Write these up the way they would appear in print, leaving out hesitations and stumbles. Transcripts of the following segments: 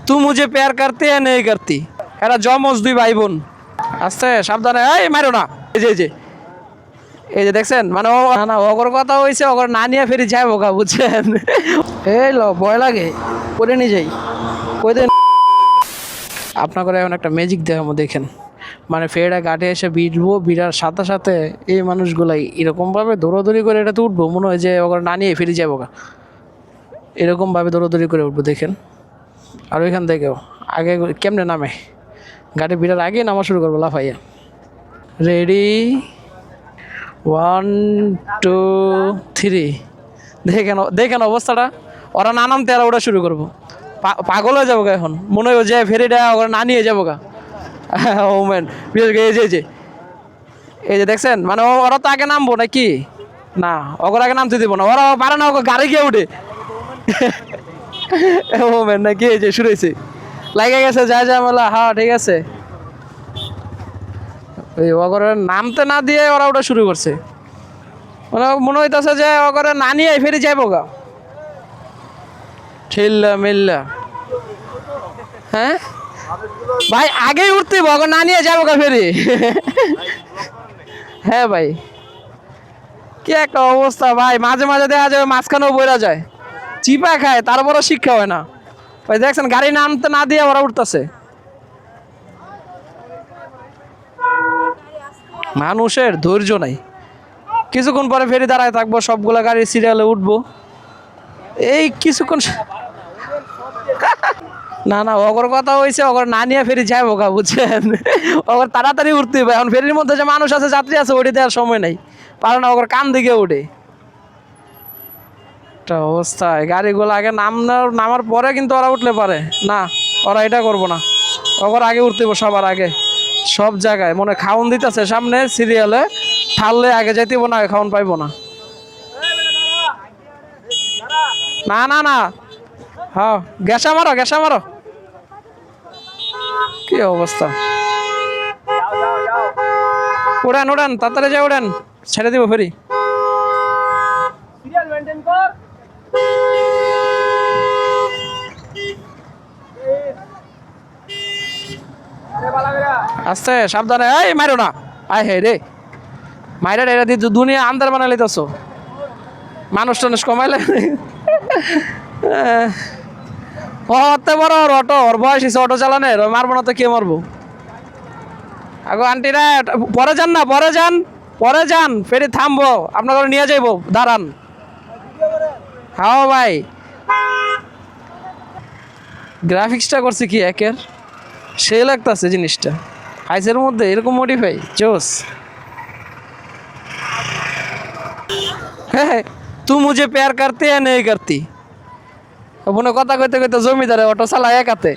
तू मुझे प्यार करती है नहीं करती এরা জমজ দুই ভাই বোন আস্তে সাবধানে এই মারো না এই যে দেখছেন মানে ও না ওগর কথা হইছে ওগর না নিয়ে ফেরি যাবো গা বুঝছেন এই লো ভয় লাগে করে নিয়ে যাই কই দেন আপনাদের এখন একটা ম্যাজিক দেখাবো দেখেন মানে ফেরিটা ঘাটে এসে ভিড়বো ভিড়ার সাথে সাথে এই মানুষগুলাই এরকমভাবে দৌড়াদৌড়ি করে এটাতে উঠবো মনে হয় যে ওগর না নিয়ে ফেরি যাবো গা এরকমভাবে দৌড়াদৌড়ি করে উঠবো দেখেন আর ওইখান থেকেও আগে কেমনে নামে গাড়ি ভিড়ার আগে নামা শুরু করবো লাফাইয়া রেডি 1 2 3 দেখেন অবস্থাটা ওরা না নামতে আর ওটা শুরু করবো পাগল হয়ে যাবো গা এখন মনে হয় যে ফেরিটা ওরা না নিয়ে যাবো গা ওমেন বিশেষ করে এই যে দেখছেন মানে ওরা তো আগে নামবো নাকি না ওর আগে নামতে দিব না ওরা পারে না ওকে গাড়ি গিয়ে উঠে ওমেন নাকি এই যে শুরু হয়েছে লাগে গেছে যা বলা হ্যাঁ ঠিক আছে ওই ওগরে নামতে না দিয়ে ওরা ওটা শুরু করছে মানে মনে হইতেছে যে ওগরে না নিয়ে ফেরি যাইব গা ঠিল্লা মিল্লা হ্যাঁ ভাই আগেই উঠতে ওগর না নিয়ে যাবো গা ফেরি হ্যাঁ ভাই কি একটা অবস্থা ভাই মাঝে মাঝে দেখা যায় মাঝখানেও বইরা যায় চিপা খায় তারপরও শিক্ষা হয় না ওই দেখছেন গাড়ি নামতে না দিয়ে ওরা উঠতেছে মানুষের ধৈর্য নাই কিছুক্ষণ পরে ফেরি দাঁড়ায় থাকবো সবগুলা গাড়ি সিরিয়ালে উঠবো এই কিছুক্ষণ না ওগর কথা হয়েছে ওগর না নিয়ে ফেরি যাবো গা বুঝছেন ওগর তাড়াতাড়ি উঠতে হবে এখন ফেরির মধ্যে যে মানুষ আছে যাত্রী আছে ওটি দেওয়ার সময় নাই পারে না ওগর কান দিকে উঠে অবস্থায় গাড়িগুলো আগে নামার পরে কিন্তু ওরা উঠলে পারে না ওরা এটা করবো না ওর আগে উঠতে সবার আগে সব জায়গায় মনে খাওন দিতেছে সামনে সিরিয়ালে ঠাললে আগে যাইতেব না খাওন পাইবো না না না না হ্যাঁ গ্যাসা মারো কি অবস্থা উড়ান তাড়াতাড়ি যা উড়ান ছেড়ে দিব ফেরি আস্তে সাবধানে এই মারো না আয় হে রে মাইরা এরা দিয়ে দুনিয়া আন্দার বানাই লইতেছ মানুষ টানুষ কমাইলে অত বড় অটো ওর বয়স হিসেবে অটো চালানের মারবো না তো কে মারবো আগো আন্টিরা পরে যান ফেরি থামবো আপনার নিয়ে যাইবো দাঁড়ান হ্যাঁ ভাই গ্রাফিক্সটা করছে কি একের সে লাগতেছে জিনিসটা আইসের মধ্যে এরকম মডিফাই জোস হ্যাঁ তু মুঝে প্যার করতে হ্যাঁ নেই করতি ওখানে কথা কইতে কইতে জমিদারে অটো চালায় একাতে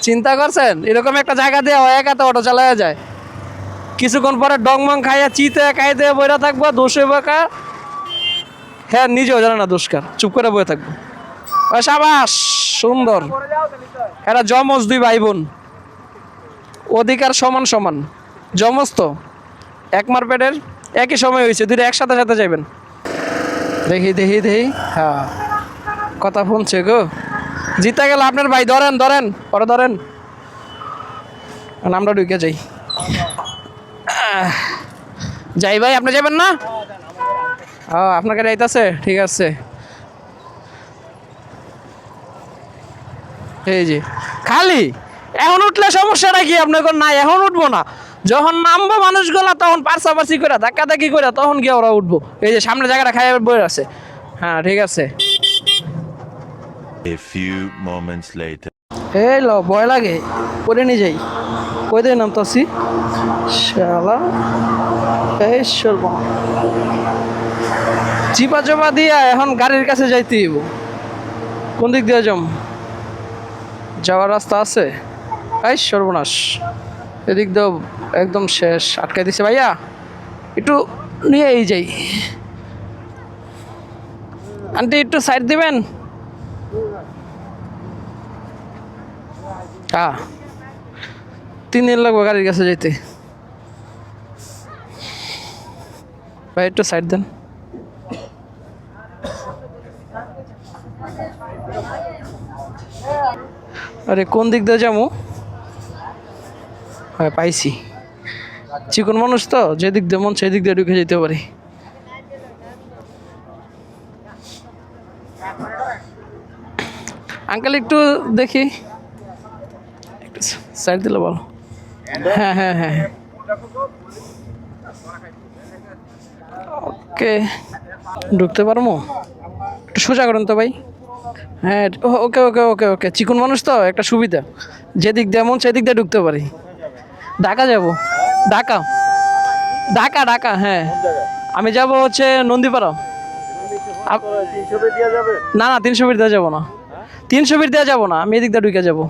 চিন্তা করছেন এরকম একটা জায়গা দিয়ে একাতে অটো চালায় যায় কিছুক্ষণ পরে ডংমং খাইয়া চিতে খাইতে বইরা থাকবো দোষ হইব কা হ্যাঁ নিজেও জানে না দোষকার চুপ করে বয়ে থাকবো সাবাস সুন্দর এরা জমজ দুই ভাই বোন অধিকার সমান জমজ তো এক মারপেটের একই সময় হয়েছে দুটো একসাথে সাথে যাবেন দেখি হ্যাঁ কথা শুনছে গো জিতা গেল আপনার ভাই ধরেন পরে ধরেন আমরা ঢুকে যাই ভাই আপনি যাবেন না আপনাকে যাইতেছে ঠিক আছে এই যে খালি এখন উঠলে সমস্যাটা কি আপনার না এখন উঠবো না যখন নামবো মানুষগুলা তখন পার্সাপার্সি করে ধাক্কি করে তখন গিয়ে ওরা উঠবো এই যে সামনে জায়গাটা খাই বই আছে হ্যাঁ ঠিক আছে A few moments later. এই লো ভয় লাগে করে নিয়ে যাই কই দিয়ে নামতাছি শালা এই চিপা দিয়া এখন গাড়ির কাছে যাইতে হইব কোন দিক দিয়ে যাওয়ার রাস্তা আছে এই সর্বনাশ এদিক দিয়েও একদম শেষ আটকাই দিছে ভাইয়া একটু নিয়েই যাই আন্টি একটু সাইড দিবেন হ্যাঁ 3 দিন লাগবে গাড়ির কাছে যেতে ভাই একটু সাইড দেন আরে কোন দিক দিয়ে যাবো? হ্যাঁ পাইছি, চিকন মানুষ তো, যেদিক দিয়ে মন সেদিক দিয়ে ঢুকে যেতে পারি। আঙ্কেল একটু দেখি, একটু সাইড দিলে বলো। হ্যাঁ হ্যাঁ হ্যাঁ, ওকে ঢুকতে পারবো? একটু সোজা করেন তো ভাই। হ্যাঁ ওকে ওকে ওকে ওকে, চিকন মানুষ তো একটা সুবিধা, যেদিক দিয়ে মন সেদিক দিয়ে ঢুকতে পারি। ঢাকা যাব, ঢাকা ঢাকা ঢাকা, হ্যাঁ আমি যাব হচ্ছে নন্দীপাড়া। না না 300 ফিট দেওয়া যাবো না, 300 ফিট দেওয়া যাবো না, আমি এদিক দিয়ে ঢুকে যাবো।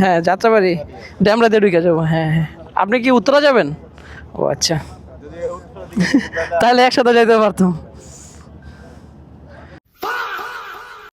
হ্যাঁ যাত্রাবাড়ি ড্যামরা দিয়ে ঢুকে যাবো। হ্যাঁ হ্যাঁ, আপনি কি উত্তরা যাবেন? ও আচ্ছা, তাহলে একসাথে যাইতে পারতাম।